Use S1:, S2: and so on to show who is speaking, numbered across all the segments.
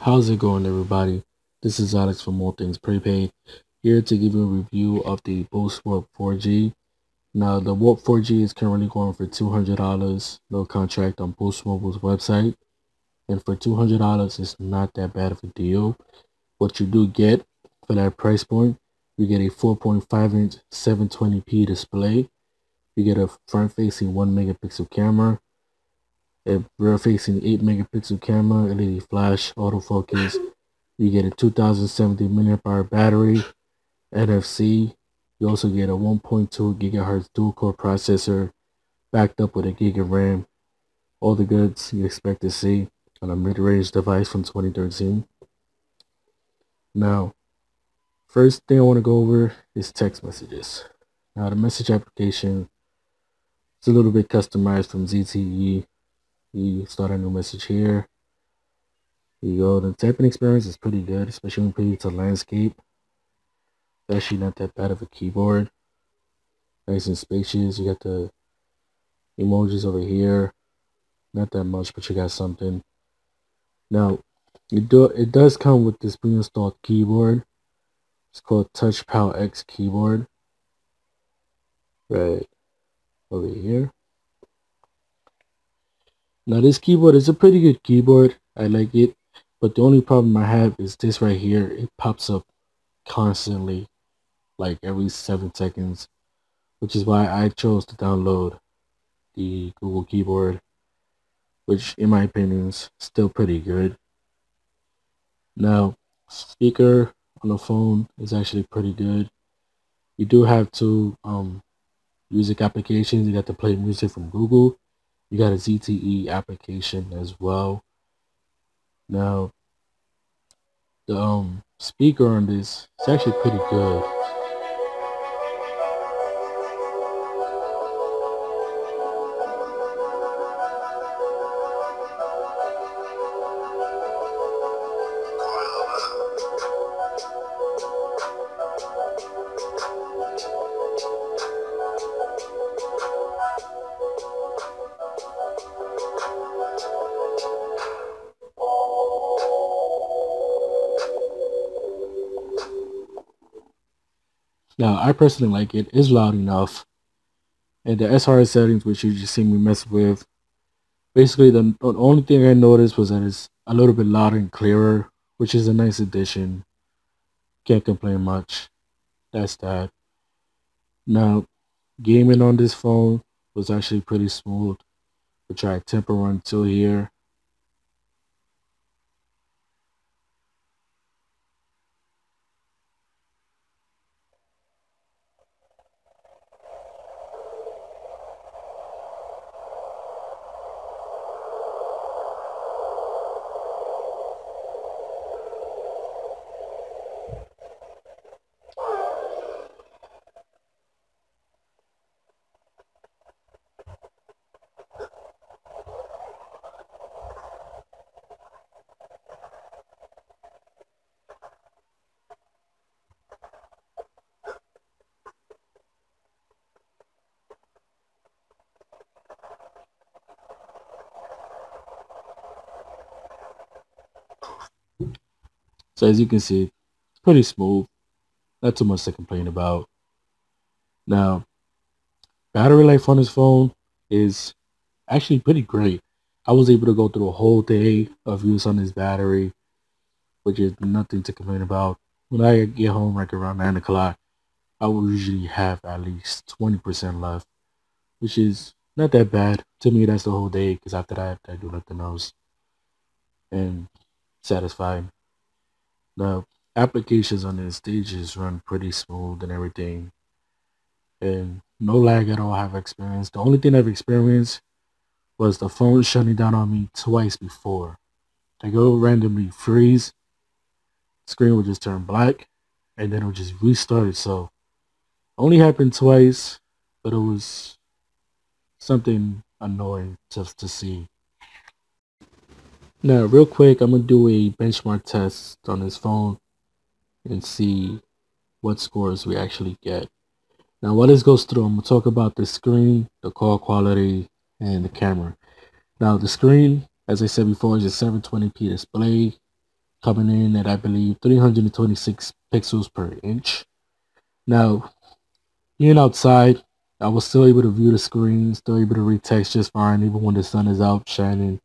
S1: How's it going, everybody? This is Alex from All Things Prepaid, here to give you a review of the Boost Warp 4G. Now, the Warp 4G is currently going for $200, no contract on Boost Mobile's website. And for $200, it's not that bad of a deal. What you do get for that price point, you get a 4.5-inch 720p display. You get a front-facing 1 megapixel camera, a rear-facing 8 megapixel camera, LED flash, autofocus. You get a 2070 mAh battery, NFC. You also get a 1.2 gigahertz dual-core processor, backed up with a gig of RAM. All the goods you expect to see on a mid-range device from 2013. Now, first thing I want to go over is text messages. Now, the message application is a little bit customized from ZTE. You start a new message here. Here you go. The typing experience is pretty good, especially when you put it to landscape. It's actually not that bad of a keyboard. Nice and spacious. You got the emojis over here. Not that much, but you got something. Now, it does come with this pre-installed keyboard. It's called TouchPal X keyboard. Right over here. Now, this keyboard is a pretty good keyboard. I like it. But the only problem I have is this right here. It pops up constantly, like every 7 seconds, which is why I chose to download the Google keyboard, which in my opinion is still pretty good. Now, speaker on the phone is actually pretty good. You do have two music applications. You got to play music from Google. You got a ZTE application as well. Now, the speaker on this is actually pretty good. Now, I personally like it. It's loud enough. And the SRS settings, which you just see me mess with, basically the only thing I noticed was that it's a little bit louder and clearer, which is a nice addition. Can't complain much. That's that. Now, gaming on this phone was actually pretty smooth. We tried Temple Run 2 here. So as you can see, it's pretty smooth. Not too much to complain about. Now, battery life on this phone is actually pretty great. I was able to go through a whole day of use on this battery, which is nothing to complain about. When I get home like around 9 o'clock, I will usually have at least 20% left, which is not that bad. To me, that's the whole day, because after that, I do nothing else. And satisfied. Now, applications on this, they just run pretty smooth and everything. And no lag at all I've experienced. The only thing I've experienced was the phone shutting down on me twice before. I go randomly freeze, screen will just turn black, and then it'll just restart itself. Only happened twice, but it was something annoying just to see. Now, real quick, I'm gonna do a benchmark test on this phone and see what scores we actually get. Now, while this goes through, I'm gonna talk about the screen, the call quality, and the camera. Now, the screen, as I said before, is a 720p display. coming in at, I believe, 326 pixels per inch. Now, being outside, I was still able to view the screen, still able to read text just fine, even when the sun is out shining,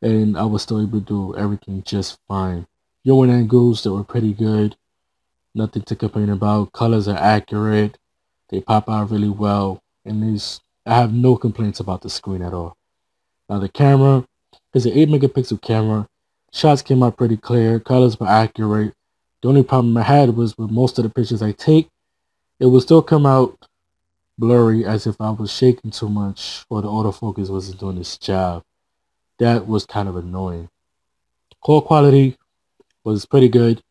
S1: and I was still able to do everything just fine. Viewing angles, they were pretty good, nothing to complain about. Colors are accurate, they pop out really well, and I have no complaints about the screen at all. Now the camera is an 8 megapixel camera. Shots came out pretty clear, colors were accurate. The only problem I had was with most of the pictures I take, it would still come out blurry as if I was shaking too much or the autofocus wasn't doing its job. That was kind of annoying. Call quality was pretty good.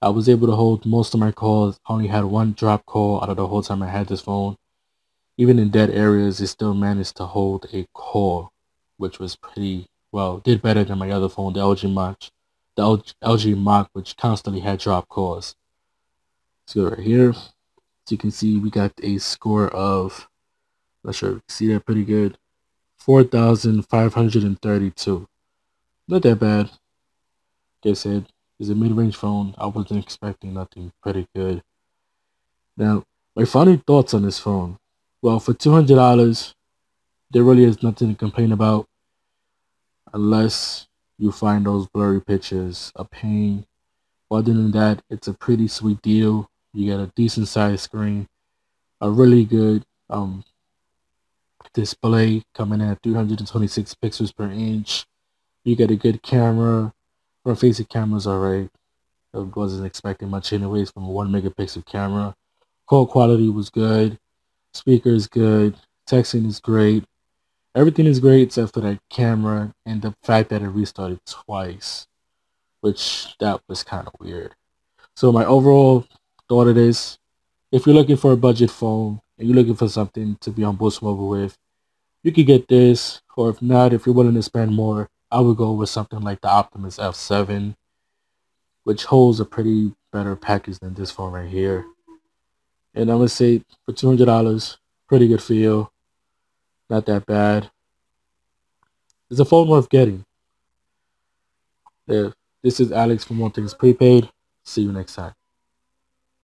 S1: I was able to hold most of my calls. I only had one drop call out of the whole time I had this phone. Even in dead areas, it still managed to hold a call, which was pretty well, did better than my other phone, the LG Mach, which constantly had drop calls. Let's go right here. As you can see, we got a score of, not sure if you can see that pretty good, 4,532. Not that bad. Like I said, it's a mid-range phone. I wasn't expecting nothing pretty good. Now, my final thoughts on this phone. Well, for $200, there really is nothing to complain about unless you find those blurry pictures a pain. Other than that, it's a pretty sweet deal. You get a decent sized screen, a really good display coming in at 326 pixels per inch. You get a good camera. Front facing camera's alright. I wasn't expecting much anyways from a 1 megapixel camera. Call quality was good. Speaker is good. Texting is great. Everything is great except for that camera and the fact that it restarted twice, which that was kind of weird. So my overall thought of this, if you're looking for a budget phone and you're looking for something to be on Boost Mobile with, you could get this. Or if not, if you're willing to spend more, I would go with something like the Optimus F7, which holds a pretty better package than this phone right here. And I'm gonna say for $200, pretty good feel, not that bad. It's a phone worth getting. Yeah, this is Alex from One Things Prepaid. See you next time.